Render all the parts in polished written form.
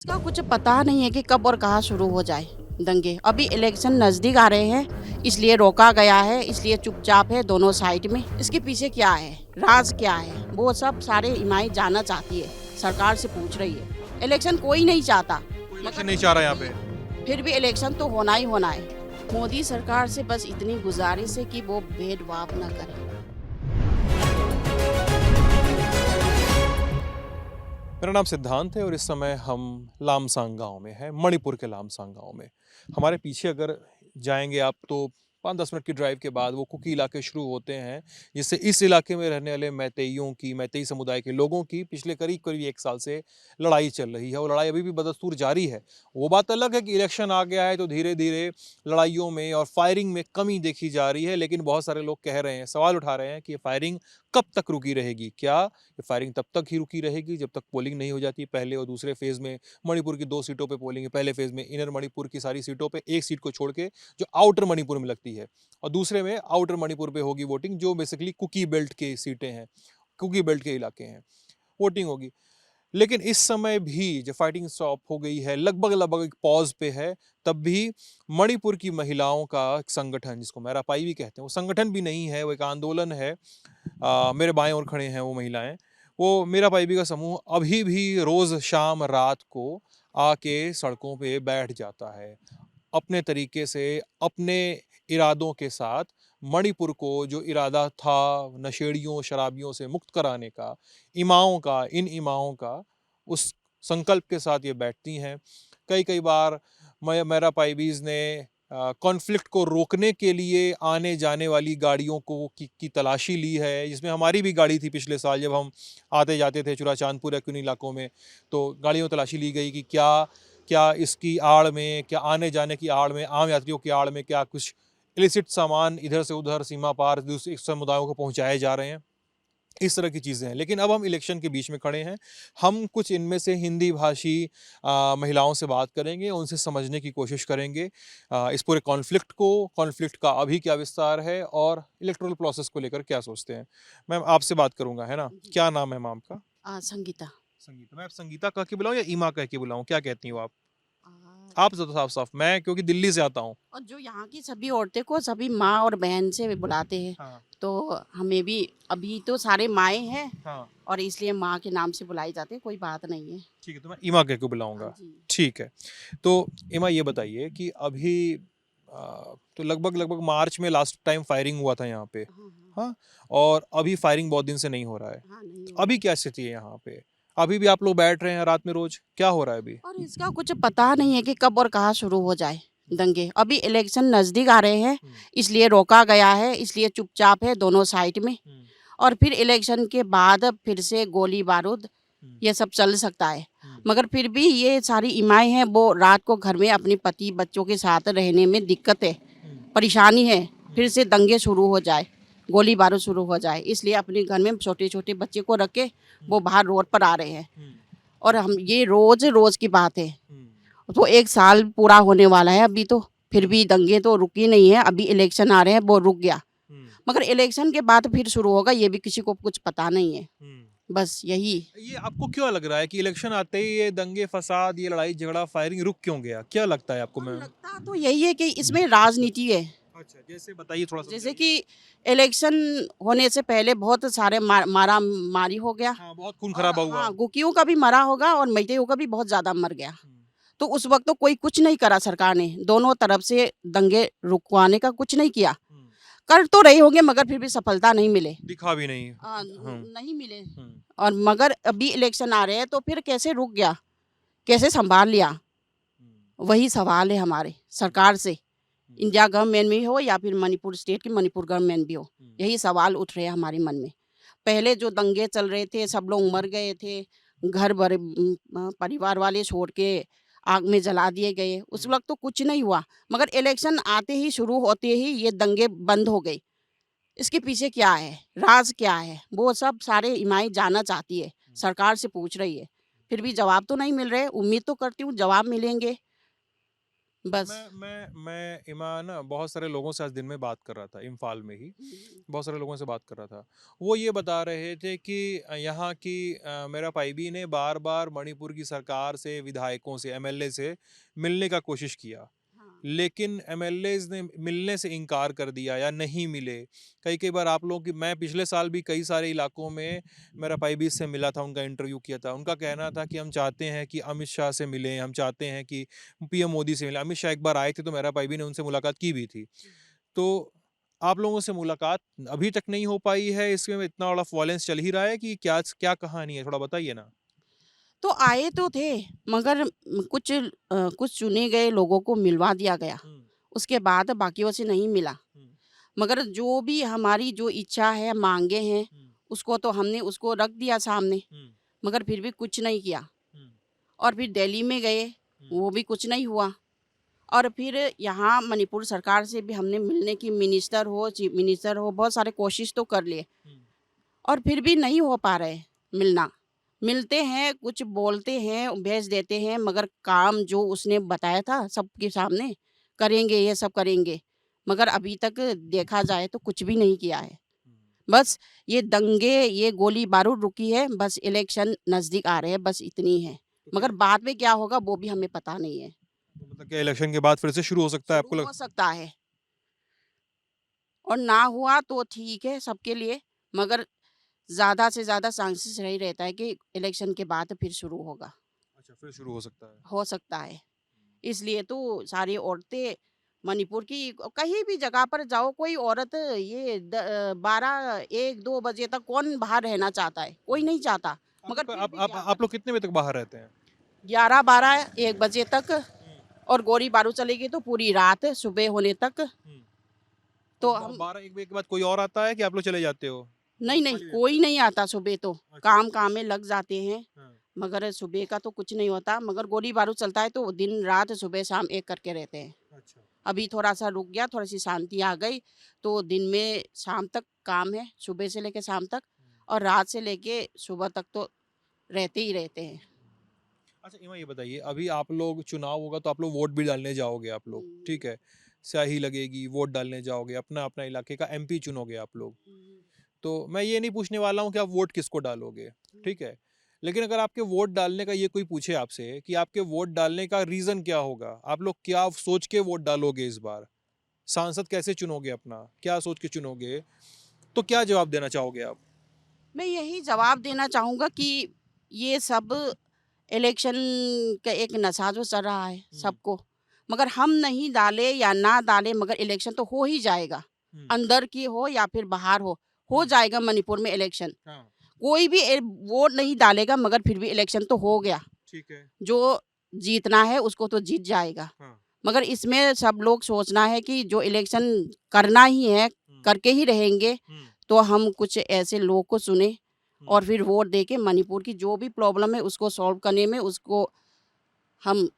इसका कुछ पता नहीं है कि कब और कहाँ शुरू हो जाए दंगे। अभी इलेक्शन नज़दीक आ रहे हैं, इसलिए रोका गया है, इसलिए चुपचाप है दोनों साइड में। इसके पीछे क्या है, राज क्या है, वो सब सारे इमाई जानना चाहती है, सरकार से पूछ रही है। इलेक्शन कोई नहीं चाहता, कोई इलेक्शन नहीं चाह रहा यहाँ पे। फिर भी इलेक्शन तो होना ही होना है। मोदी सरकार से बस इतनी गुजारिश है कि वो भेदभाव न करे। मेरा नाम सिद्धांत है और इस समय हम लामसांग गांव में हैं, मणिपुर के लामसांग गांव में। हमारे पीछे अगर जाएंगे आप तो 5-10 मिनट की ड्राइव के बाद वो कुकी इलाके शुरू होते हैं, जिससे इस इलाके में रहने वाले मैतेई समुदाय के लोगों की पिछले करीब करीब 1 साल से लड़ाई चल रही है और लड़ाई अभी भी बदस्तूर जारी है। वो बात अलग है कि इलेक्शन आ गया है तो धीरे धीरे लड़ाइयों में और फायरिंग में कमी देखी जा रही है, लेकिन बहुत सारे लोग कह रहे हैं, सवाल उठा रहे हैं कि ये फायरिंग कब तक रुकी रहेगी। क्या ये फायरिंग तब तक ही रुकी रहेगी जब तक पोलिंग नहीं हो जाती। पहले और दूसरे फेज में मणिपुर की 2 सीटों पे पोलिंग है। पहले फेज में इनर मणिपुर की सारी सीटों पे एक सीट को छोड़ के जो आउटर मणिपुर में लगती है, और दूसरे में आउटर मणिपुर पे होगी वोटिंग, जो बेसिकली कुकी बेल्ट की सीटें हैं, कुकी बेल्ट के इलाके हैं, वोटिंग होगी। लेकिन इस समय भी जब फाइटिंग स्टॉप हो गई है, लगभग लगभग एक पॉज पे है, तब भी मणिपुर की महिलाओं का एक संगठन, जिसको मैरापाई भी कहते हैं, वो संगठन भी नहीं है, वो एक आंदोलन है। मेरे बाएं ओर खड़े हैं वो महिलाएं, वो मेरा पाइबी का समूह अभी भी रोज शाम रात को आके सड़कों पे बैठ जाता है, अपने तरीके से, अपने इरादों के साथ। मणिपुर को जो इरादा था नशेड़ियों शराबियों से मुक्त कराने का, इन इमाओं का, उस संकल्प के साथ ये बैठती हैं। कई कई बार मेरा पाइबीज ने कॉन्फ्लिक्ट को रोकने के लिए आने जाने वाली गाड़ियों की तलाशी ली है, जिसमें हमारी भी गाड़ी थी पिछले साल जब हम आते जाते थे चुरा चांदपुर या किन इलाकों में। तो गाड़ियों तलाशी ली गई कि क्या क्या इसकी आड़ में, क्या आने जाने की आड़ में, आम यात्रियों की आड़ में क्या कुछ इलिसिट सामान इधर से उधर सीमा पार दूसरे समुदायों को पहुंचाए जा रहे हैं, इस तरह की चीज़ें हैं। लेकिन अब हम इलेक्शन के बीच में खड़े हैं। हम कुछ इनमें से हिंदी भाषी महिलाओं से बात करेंगे, उनसे समझने की कोशिश करेंगे इस पूरे कॉन्फ्लिक्ट का अभी क्या विस्तार है और इलेक्टोरल प्रोसेस को लेकर क्या सोचते हैं। मैम आपसे बात करूंगा, है ना? जी। क्या नाम है मैम आपका? संगीता। संगीता। मैं आप संगीता कह के बुलाऊं या ईमा कह के बुलाऊं, क्या कहती हो आप? आ, आप तो साफ साफ, मैं क्योंकि दिल्ली से आता हूँ। और जो यहाँ की सभी औरतें को सभी माँ और बहन से बुलाते हैं, हाँ तो हमें भी अभी तो सारे माएँ हैं हाँ, और इसलिए माँ के नाम से बुलाई जाती है, कोई बात नहीं है। ठीक है, तो मैं ईमा कह के हाँ बुलाऊंगा। जी। ठीक है। तो ईमा ये बताइए कि अभी तो लगभग लगभग मार्च में लास्ट टाइम फायरिंग हुआ था यहाँ पे, हाँ हाँ। हाँ, और अभी फायरिंग बहुत दिन से नहीं हो रहा है। हाँ, नहीं तो हो अभी क्या स्थिति है यहाँ पे? अभी भी आप लोग बैठ रहे हैं रात में रोज, क्या हो रहा है अभी? और इसका कुछ पता नहीं है कि कब और कहाँ शुरू हो जाए दंगे। अभी इलेक्शन नज़दीक आ रहे हैं, इसलिए रोका गया है, इसलिए चुपचाप है दोनों साइड में। और फिर इलेक्शन के बाद फिर से गोली बारूद ये सब चल सकता है। मगर फिर भी ये सारी इमाएँ हैं, वो रात को घर में अपने पति बच्चों के साथ रहने में दिक्कत है, परेशानी है। फिर से दंगे शुरू हो जाए, गोली बारूद शुरू हो जाए, इसलिए अपने घर में छोटे छोटे बच्चे को रख के वो बाहर रोड पर आ रहे हैं। और हम ये रोज रोज की बात है, तो 1 साल पूरा होने वाला है अभी, तो फिर भी दंगे तो रुकी नहीं है। अभी इलेक्शन आ रहे हैं, वो रुक गया, मगर इलेक्शन के बाद फिर शुरू होगा, ये भी किसी को कुछ पता नहीं है। बस यही। ये आपको क्यों लग रहा है कि इलेक्शन आते ही ये दंगे फसाद, ये लड़ाई झगड़ा, फायरिंग रुक क्यों गया? क्या लगता है आपको? और मैं लगता तो यही है कि इसमें राजनीति है। अच्छा, जैसे बताइए थोड़ा सा। जैसे कि इलेक्शन होने से पहले बहुत सारे मारा मारी हो गया, हाँ, बहुत खून और खराबा हुआ। हाँ, गुकियों का भी मरा होगा और मैतेइयों का भी बहुत ज्यादा मर गया। तो उस वक्त तो कोई कुछ नहीं करा, सरकार ने दोनों तरफ से दंगे रुकवाने का कुछ नहीं किया। कर तो रहे होंगे मगर फिर भी सफलता नहीं मिले। दिखा भी नहीं। नहीं मिले। और मगर अभी इलेक्शन आ रहे हैं, तो फिर कैसे रुक गया, कैसे संभाल लिया, वही सवाल है हमारे सरकार से। इंडिया गवर्नमेंट में हो या फिर मणिपुर स्टेट की मणिपुर गवर्नमेंट भी हो, यही सवाल उठ रहे हैं हमारे मन में। पहले जो दंगे चल रहे थे, सब लोग मर गए थे, घर भरे परिवार वाले छोड़ के आग में जला दिए गए, उस वक्त तो कुछ नहीं हुआ। मगर इलेक्शन आते ही, शुरू होते ही ये दंगे बंद हो गए। इसके पीछे क्या है, राज क्या है, वो सब सारे इमाई जानना चाहती है, सरकार से पूछ रही है। फिर भी जवाब तो नहीं मिल रहे। उम्मीद तो करती हूँ जवाब मिलेंगे। बस। मैं इमा ना बहुत सारे लोगों से आज दिन में बात कर रहा था, इम्फाल में ही बहुत सारे लोगों से बात कर रहा था। वो ये बता रहे थे कि यहाँ की मेरा पाईबी ने बार बार मणिपुर की सरकार से, विधायकों से, एमएलए से मिलने का कोशिश किया, हाँ। लेकिन एमएलएज ने मिलने से इनकार कर दिया या नहीं मिले। कई कई बार आप लोगों की, मैं पिछले साल भी कई सारे इलाकों में मेरा पाईबी से मिला था, उनका इंटरव्यू किया था। उनका कहना था कि हम चाहते हैं कि अमित शाह से मिलें, हम चाहते हैं कि पीएम मोदी से मिलें। अमित शाह एक बार आए थे तो मेरा पाईबी ने उनसे मुलाकात की भी थी। तो आप लोगों से मुलाकात अभी तक नहीं हो पाई है, इसमें इतना बड़ा वॉयलेंस चल ही रहा है कि क्या क्या कहानी है, थोड़ा बताइए ना। तो आए तो थे, मगर कुछ चुने गए लोगों को मिलवा दिया गया। हम्म, उसके बाद बाकियों से नहीं मिला। हम्म, मगर जो भी हमारी जो इच्छा है, मांगे हैं, हम्म, उसको तो हमने उसको रख दिया सामने, हम्म, मगर फिर भी कुछ नहीं किया। हम्म, और फिर दिल्ली में गए, हम्म, वो भी कुछ नहीं हुआ। और फिर यहाँ मणिपुर सरकार से भी हमने मिलने की, मिनिस्टर हो, चीफ मिनिस्टर हो, बहुत सारे कोशिश तो कर लिए, हम्म, और फिर भी नहीं हो पा रहे मिलना। मिलते हैं, कुछ बोलते हैं, भेज देते हैं, मगर काम जो उसने बताया था सबके सामने, करेंगे, ये सब करेंगे, मगर अभी तक देखा जाए तो कुछ भी नहीं किया है। बस ये दंगे, ये गोली बारूद रुकी है, बस इलेक्शन नज़दीक आ रहे हैं, बस इतनी है। तो क्या मगर बाद में क्या होगा वो भी हमें पता नहीं है। तो मतलब क्या इलेक्शन के बाद फिर से शुरू हो सकता है आपको शुरू हो सकता है, और ना हुआ तो ठीक है सबके लिए, मगर ज़्यादा से ज़्यादा चांसेस यही रहता है कि इलेक्शन के बाद फिर शुरू होगा, अच्छा, फिर शुरू हो सकता है। हो सकता है। इसलिए तो सारी औरतें मणिपुर की, कहीं भी जगह पर जाओ, कोई औरत ये 12 1 2 बजे तक कौन बाहर रहना चाहता है? कोई नहीं चाहता। आप मगर लोग फिर भी क्या आप करें? लोग कितने बजे तक बाहर रहते हैं? 11 12 1 बजे तक, और गोली बारूद चलेगी तो पूरी रात सुबह होने तक। तो तो हम 12 1 बजे के बाद कोई और आता है कि आप लोग चले जाते हो? नहीं, मतलब नहीं, खाली रहता कोई है? नहीं आता सुबह तो। अच्छा। काम-काम में लग जाते हैं, हाँ, मगर सुबह का तो कुछ नहीं होता। मगर गोली बारूद चलता है तो दिन रात सुबह शाम एक करके रहते हैं। अच्छा। अभी थोड़ा-सा रुक गया, थोड़ी-सी शांति आ गई, तो दिन में शाम तक काम है, सुबह से लेके शाम तक, और रात से लेके सुबह तक तो रहते ही रहते हैं। अच्छा, इमा ये बताइए, अभी आप लोग, चुनाव होगा तो आप लोग वोट भी डालने जाओगे आप लोग, हुँ। ठीक है? स्याही लगेगी, वोट डालने जाओगे, अपना-अपना इलाके का एमपी चुनोगे आप लोग। हुँ, तो मैं ये नहीं पूछने वाला हूँ कि आप वोट किसको डालोगे, हुँ। ठीक है? लेकिन अगर आपके वोट डालने का ये कोई पूछे आपसे कि आपके वोट डालने का रीज़न क्या होगा? आप लोग क्या सोच के वोट डालोगे इस बार? सांसद कैसे चुनोगे अपना? क्या सोच के चुनोगे? तो क्या जवाब देना चाहोगे आप? मैं यही जवाब देना चाहूँगा कि ये सब इलेक्शन का एक नशा जो चल रहा है हुँ, सबको, मगर हम नहीं डाले या ना डाले, मगर इलेक्शन तो हो ही जाएगा। हुँ, अंदर की हो या फिर बाहर हो हुँ, जाएगा मणिपुर में इलेक्शन। हाँ, कोई भी वोट नहीं डालेगा, मगर फिर भी इलेक्शन तो हो गया। ठीक है। जो जीतना है उसको तो जीत जाएगा। हाँ, मगर इसमें सब लोग सोचना है कि जो इलेक्शन करना ही है, हुँ, करके ही रहेंगे, हुँ, तो हम कुछ ऐसे लोग को चुनें, हुँ, और फिर वोट दे के मणिपुर की जो भी प्रॉब्लम है उसको सॉल्व करने में उसको हम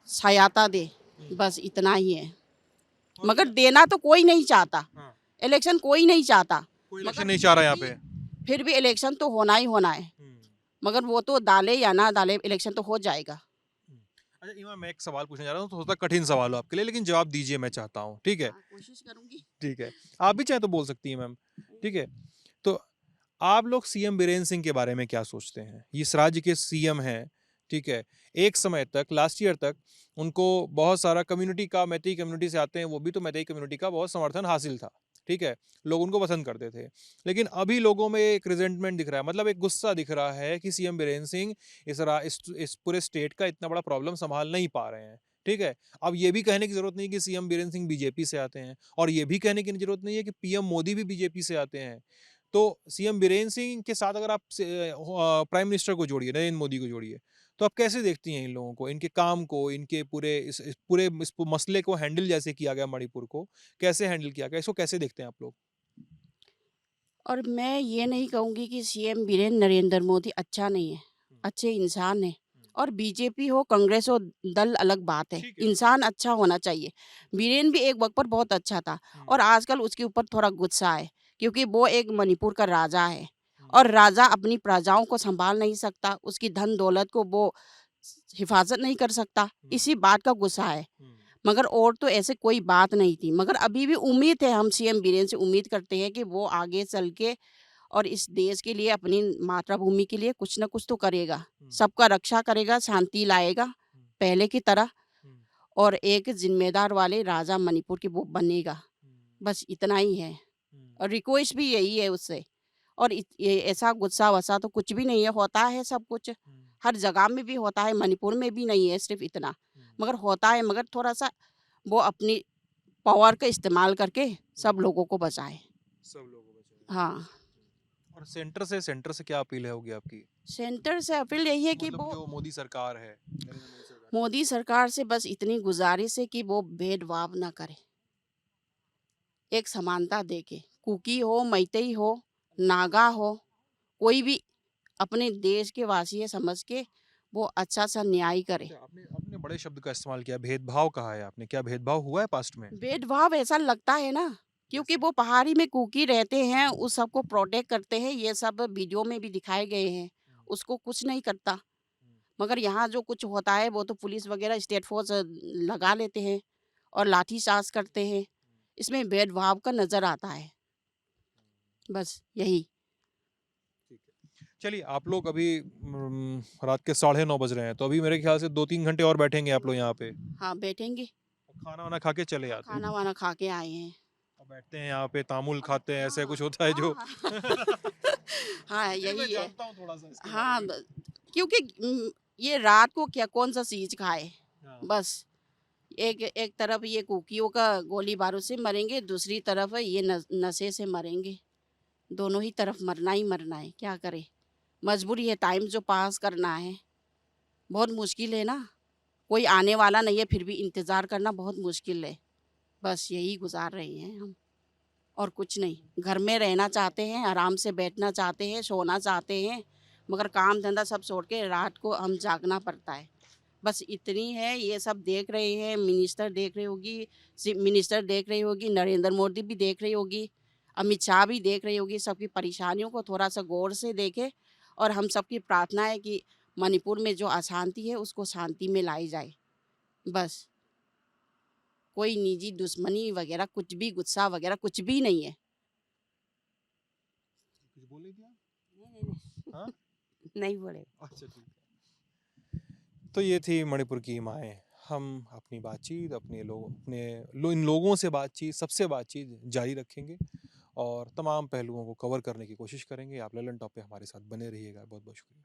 सहायता दें। हुँ। बस इतना ही है। और मगर क्या? देना तो कोई नहीं चाहता, हाँ, इलेक्शन कोई नहीं चाहता, कोई मगर इलेक्शन नहीं चाह रहा यहाँ पे। फिर भी इलेक्शन तो होना ही होना है। हुँ, मगर वो तो डाले या ना डाले, इलेक्शन तो हो जाएगा। हुँ। अच्छा, इमा मैं एक सवाल पूछने जा रहा हूँ, तो हो सकता है कठिन सवाल हो आपके लिए, लेकिन जवाब दीजिए, मैं चाहता हूँ, ठीक है? हाँ, कोशिश करूँगी। ठीक है। आप भी चाहें तो बोल सकती हैं मैम, ठीक है? तो आप लोग सीएम बीरेन सिंह के बारे में क्या सोचते हैं? इस राज्य के सीएम हैं, ठीक है? एक समय तक, लास्ट ईयर तक उनको बहुत सारा कम्युनिटी का, मैतेई कम्युनिटी से आते हैं, वो भी, तो मैतेई कम्युनिटी का बहुत समर्थन हासिल था, ठीक है? लोग उनको पसंद करते थे। लेकिन अभी लोगों में एक रिज़ेंटमेंट दिख रहा है, मतलब एक गुस्सा दिख रहा है कि सीएम बीरेन सिंह इस पूरे स्टेट का इतना बड़ा प्रॉब्लम सँभाल नहीं पा रहे हैं, ठीक है? अब ये भी कहने की ज़रूरत नहीं कि सीएम बीरेन सिंह बीजेपी से आते हैं, और ये भी कहने की ज़रूरत नहीं है कि पीएम मोदी भी बीजेपी से आते हैं। तो सीएम बीरेन सिंह के साथ अगर आप प्राइम मिनिस्टर को जोड़िए, नरेंद्र मोदी को जोड़िए, तो आप कैसे देखती हैं इन लोगों को, इनके काम को, इनके पूरे इस मसले को हैंडल जैसे किया गया मणिपुर को, कैसे हैंडल किया गया, इसको कैसे देखते हैं आप लोग? और मैं ये नहीं कहूँगी कि सीएम वीरेंद्र नरेंद्र मोदी अच्छा नहीं है, हुँ, अच्छे इंसान हैं। हुँ। और बीजेपी हो, कांग्रेस हो, दल अलग बात है, ठीक है। इंसान अच्छा होना चाहिए। वीरेंद्र भी एक वक्त पर बहुत अच्छा था, हुँ, और आजकल उसके ऊपर थोड़ा गुस्सा है, क्योंकि वो एक मणिपुर का राजा है, हुँ, और राजा अपनी प्रजाओं को संभाल नहीं सकता, उसकी धन दौलत को वो हिफाजत नहीं कर सकता, हुँ, इसी बात का गुस्सा है। हुँ, मगर और तो ऐसे कोई बात नहीं थी। मगर अभी भी उम्मीद है, हम सीएम बीरेन से उम्मीद करते हैं कि वो आगे चल के और इस देश के लिए, अपनी मातृभूमि के लिए कुछ ना कुछ तो करेगा। सबका रक्षा करेगा, शांति लाएगा पहले की तरह, और एक ज़िम्मेदार वाले राजा मणिपुर के वो बनेगा। बस इतना ही है, और रिक्वेस्ट भी यही है उससे। और ये ऐसा गुस्सा-वस्सा तो कुछ भी नहीं है, होता है सब कुछ। हर जगह में भी होता है, मणिपुर में भी नहीं है सिर्फ़ इतना। मगर होता है, मगर थोड़ा-सा वो अपनी पावर का इस्तेमाल करके सब लोगों को बचाए। सब लोगों को बचाए। हाँ, और सेंटर से क्या अपील है होगी आपकी? सेंटर से अपील यही है कि मतलब वो जो मोदी सरकार है, नरेंद्र मोदी सरकार। मोदी सरकार से बस इतनी गुज़ारिश है कि वो भेदभाव ना करे। एक समानता देके, कुकी हो, मैतेई हो, नागा हो, कोई भी अपने देश के वासी है समझ के वो अच्छा सा न्याय करे। अच्छा, आपने आपने बड़े शब्द का इस्तेमाल किया, भेदभाव कहा है आपने। क्या भेदभाव हुआ है पास्ट में? भेदभाव ऐसा लगता है ना, क्योंकि कैसे? वो पहाड़ी में कुकी रहते हैं, उस सबको प्रोटेक्ट करते हैं, ये सब वीडियो में भी दिखाए गए हैं। उसको कुछ नहीं करता। मगर यहाँ जो कुछ होता है वो तो पुलिस वगैरह स्टेट फोर्स लगा लेते हैं और लाठीचार्ज करते हैं। इसमें भेदभाव का नज़र आता है। बस यही। ठीक है। चलिए, आप लोग अभी रात के 9:30 बज रहे हैं, तो अभी मेरे ख्याल से 2-3 घंटे और बैठेंगे आप लोग यहाँ पे। हाँ, बैठेंगे। और खाना-वाना खा के चले हाँ, आते हैं। खाना-वाना खा के आए हैं। और बैठते हैं यहाँ पे, तामुल खाते हैं, ऐसे हाँ, कुछ होता है जो हाँ, हाँ। हाँ, जी, मैं यही है। जानता हूँ थोड़ा-सा इसके बारे हाँ, में। क्योंकि ये रात को क्या कौन-सा चीज़ खाए? हाँ। बस एक एक तरफ ये कुकियों का गोली बारूद से मरेंगे, दूसरी तरफ ये नशे से मरेंगे। दोनों ही तरफ मरना ही मरना है, क्या करें? मजबूरी है, टाइम जो पास करना है। बहुत मुश्किल है ना, कोई आने वाला नहीं है, फिर भी इंतज़ार करना बहुत मुश्किल है। बस यही गुज़ार रहे हैं हम, और कुछ नहीं। घर में रहना चाहते हैं, आराम से बैठना चाहते हैं, सोना चाहते हैं, मगर काम-धंधा सब छोड़ के रात को हम जागना पड़ता है। बस इतनी है, ये सब देख रहे हैं, मिनिस्टर देख रही होगी, मिनिस्टर देख रही होगी, नरेंद्र मोदी भी देख रही होगी, अमित शाह भी देख रही होगी, सबकी परेशानियों को थोड़ा-सा गौर से देखें, और हम सबकी प्रार्थना है कि मणिपुर में जो अशांति है, उसको शांति में लाई जाए। बस, कोई निजी दुश्मनी वगैरह कुछ भी, गुस्सा वगैरह कुछ भी नहीं है। कुछ बोल रही थी आप? नहीं, हाँ? नहीं बोले। अच्छा, ठीक है। तो ये थी मणिपुर की माएँ। हम अपनी बातचीत इन लोगों से बातचीत, सबसे बातचीत जारी रखेंगे और तमाम पहलुओं को कवर करने की कोशिश करेंगे। आप ललन टॉप पे हमारे साथ बने रहिएगा। बहुत-बहुत शुक्रिया।